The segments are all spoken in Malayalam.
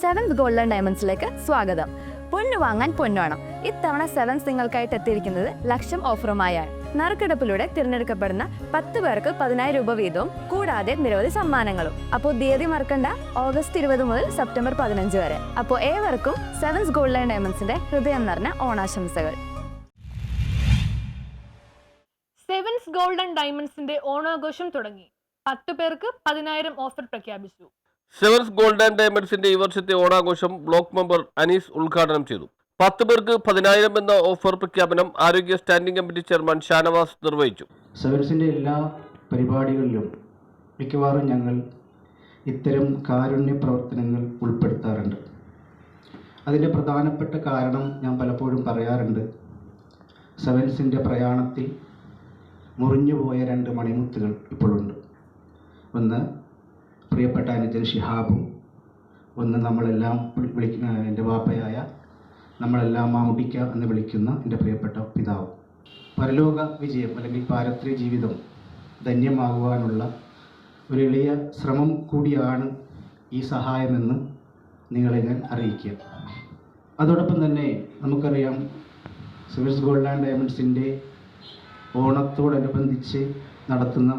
സെവൻസ് ഗോൾഡൻ ഡയമണ്ട്സിലേക്ക് സ്വാഗതം. പൊന്നു വാങ്ങാൻ പൊന്നോണം. ഇത്തവണ സെവൻസ് നിങ്ങൾക്കായിട്ട് എത്തിയിരിക്കുന്നത് ലക്ഷം ഓഫറുമായാണ്. നറുക്കെടുപ്പിലൂടെ തിരഞ്ഞെടുക്കപ്പെടുന്ന 10 പേർക്ക് 10,000 രൂപ വീതവും കൂടാതെ നിരവധി സമ്മാനങ്ങളും. അപ്പോൾ തീയതി മറക്കണ്ട, ഓഗസ്റ്റ് 20 മുതൽ സെപ്റ്റംബർ 15 വരെ. അപ്പോൾ ഏവർക്കും സെവൻസ് ഗോൾഡൻ ഡയമണ്ട്സിന്റെ ഹൃദയം നിറഞ്ഞ ഓണാശംസകൾ. സെവൻസ് ഗോൾഡൻ ഡയമണ്ട്സിന്റെ ഓണാഘോഷം തുടങ്ങി. 10 പേർക്ക് 10,000 ഓഫർ പ്രഖ്യാപിച്ചു. സെവൻസ് ഗോൾഡൻ ഡയമണ്ട്സിന്റെ ഈ വർഷത്തെ ഓണാഘോഷം ബ്ലോക്ക് മെമ്പർ അനീസ് ഉദ്ഘാടനം ചെയ്തു. 10 പേർക്ക് 10,000 എന്ന ഓഫർ പ്രഖ്യാപനം ആരോഗ്യ സ്റ്റാൻഡിംഗ് കമ്മിറ്റി ചെയർമാൻ ഷാനവാസ് നിർവഹിച്ചു. സെവൻസിന്റെ എല്ലാ പരിപാടികളിലും മിക്കവാറും ഞങ്ങൾ ഇത്തരം കാരുണ്യ പ്രവർത്തനങ്ങൾ ഉൾപ്പെടുത്താറുണ്ട്. അതിൻ്റെ പ്രധാനപ്പെട്ട കാരണം ഞാൻ പലപ്പോഴും പറയാറുണ്ട്. സെവൻസിൻ്റെ പ്രയാണത്തിൽ മുറിഞ്ഞുപോയ 2 മണിമുത്തുകൾ ഇപ്പോഴുണ്ട്. ഒന്ന് പ്രിയപ്പെട്ട അനുജൻ ഷിഹാബും, ഒന്ന് നമ്മളെല്ലാം എൻ്റെ വാപ്പയായ നമ്മളെല്ലാം മാമുടിക്ക എന്ന് വിളിക്കുന്ന എൻ്റെ പ്രിയപ്പെട്ട പിതാവും. പരലോക വിജയം അല്ലെങ്കിൽ പാരത്രിക ജീവിതം ധന്യമാകുവാനുള്ള ഒരു എളിയ ശ്രമം കൂടിയാണ് ഈ സഹായമെന്ന് നിങ്ങളെ ഞാൻ അറിയിക്കുക. അതോടൊപ്പം തന്നെ നമുക്കറിയാം, സെവൻസ് ഗോൾഡൻ ഡയമണ്ട്സിൻ്റെ ഓണത്തോടനുബന്ധിച്ച് നടത്തുന്ന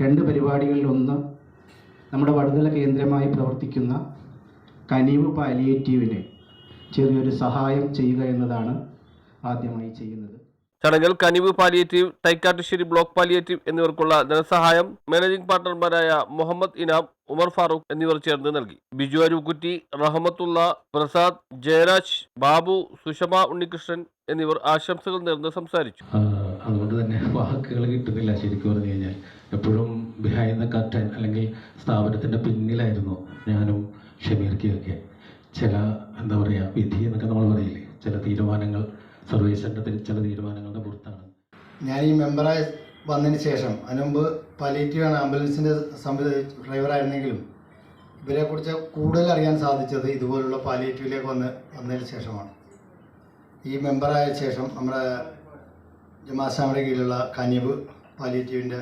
2 പരിപാടികളിലൊന്ന് നമ്മുടെ വടുതല കേന്ദ്രമായി പ്രവർത്തിക്കുന്ന കനിവ് പാലിയേറ്റീവിന് ചെറിയൊരു സഹായം ചെയ്യുക എന്നതാണ് ആദ്യമായി ചെയ്യുന്നത്. ചടങ്ങിൽ കനിവ് പാലിയേറ്റീവ്, തൈക്കാട്ടുശ്ശേരി ബ്ലോക്ക് പാലിയേറ്റീവ് എന്നിവർക്കുള്ള ധനസഹായം മാനേജിംഗ് പാർട്ണർമാരായ മുഹമ്മദ് ഇനാം, ഉമർ ഫാറൂഖ് എന്നിവർ ചേർന്ന് നൽകി. ബിജു അരുക്കുറ്റി, റഹമത്തുള്ള, പ്രസാദ്, ജയരാജ്, ബാബു, സുഷമ ഉണ്ണികൃഷ്ണൻ എന്നിവർ ആശംസകൾ നേർന്ന് സംസാരിച്ചു. അതുകൊണ്ട് തന്നെ വാക്കുകൾ കിട്ടുന്നില്ല. ശരിക്കും പറഞ്ഞു കഴിഞ്ഞാൽ എപ്പോഴും ബിഹൈൻഡ് ദ കർട്ടൻ അല്ലെങ്കിൽ സ്ഥാപനത്തിൻ്റെ പിന്നിലായിരുന്നു ഞാനും ഷമീർക്കൊക്കെ. ചില എന്താ പറയുക, വിധി എന്നൊക്കെ നമ്മൾ പറയില്ലേ, ചില തീരുമാനങ്ങൾ സർവീസിൻ്റെ ചില തീരുമാനങ്ങളുടെ പുറത്താണ്. ഞാൻ ഈ മെമ്പറായി വന്നതിന് ശേഷം, അതിനുമുമ്പ് പാലിയേറ്റീവ് ആംബുലൻസിൻ്റെ ഡ്രൈവറായിരുന്നെങ്കിലും ഇവരെക്കുറിച്ച് കൂടുതൽ അറിയാൻ സാധിച്ചത് ഇതുപോലുള്ള പാലിയേറ്റീവിലേക്ക് വന്നതിന് ശേഷമാണ്. ഈ മെമ്പറായ ശേഷം നമ്മുടെ ജമാഅത്തെ കീഴിലുള്ള കനിവ് പാലിയേറ്റീവിൻ്റെ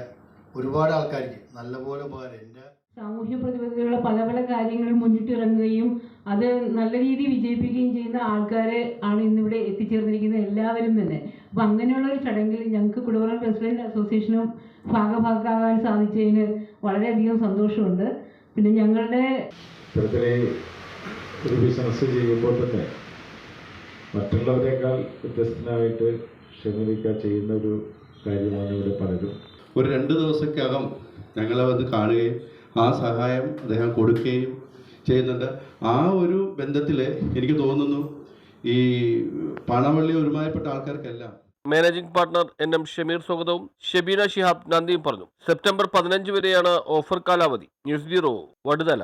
ഒരുപാട് ആൾക്കാർക്ക് നല്ലപോലെ ഉപകാരം. എൻ്റെ സാമൂഹ്യ പ്രതിബദ്ധതയുള്ള പല പല കാര്യങ്ങളിൽ മുന്നിട്ടിറങ്ങുകയും അത് നല്ല രീതിയിൽ വിജയിപ്പിക്കുകയും ചെയ്യുന്ന ആൾക്കാരെ ആണ് ഇന്നിവിടെ എത്തിച്ചേർന്നിരിക്കുന്നത് എല്ലാവരും തന്നെ. അപ്പം അങ്ങനെയുള്ള ഒരു ചടങ്ങിൽ ഞങ്ങൾക്ക് കുടുംബ റെസിഡൻറ്റ് അസോസിയേഷനും ഭാഗഭാക്കാകാൻ സാധിച്ചതിന് വളരെയധികം സന്തോഷമുണ്ട്. പിന്നെ ഞങ്ങളുടെ ഒരു ബിസിനസ് ചെയ്യുമ്പോൾ തന്നെ മറ്റുള്ളവരെക്കാൾ വ്യത്യസ്തനായിട്ട് ഷമീറിക്ക ചെയ്യുന്ന ഒരു കാര്യമാണ് ഇവിടെ പലരും. ഒരു 2 ദിവസക്കകം ഞങ്ങളത് കാണുകയും ആ സഹായം അദ്ദേഹം കൊടുക്കുകയും ചെയ്യുന്നുണ്ട്. ആ ഒരു ബന്ധത്തിൽ എനിക്ക് തോന്നുന്നു ഈ പണവള്ളി ഒരുമാതിരിപ്പെട്ട ആൾക്കാർക്കെല്ലാം. മാനേജിംഗ് പാർട്ണർ NM ഷമീർ സ്വാഗതവും ഷെബീന ഷിഹാബ് നന്ദിയും പറഞ്ഞു. സെപ്റ്റംബർ 15 വരെയാണ് ഓഫർ കാലാവധി. News bureau, Vaduthala.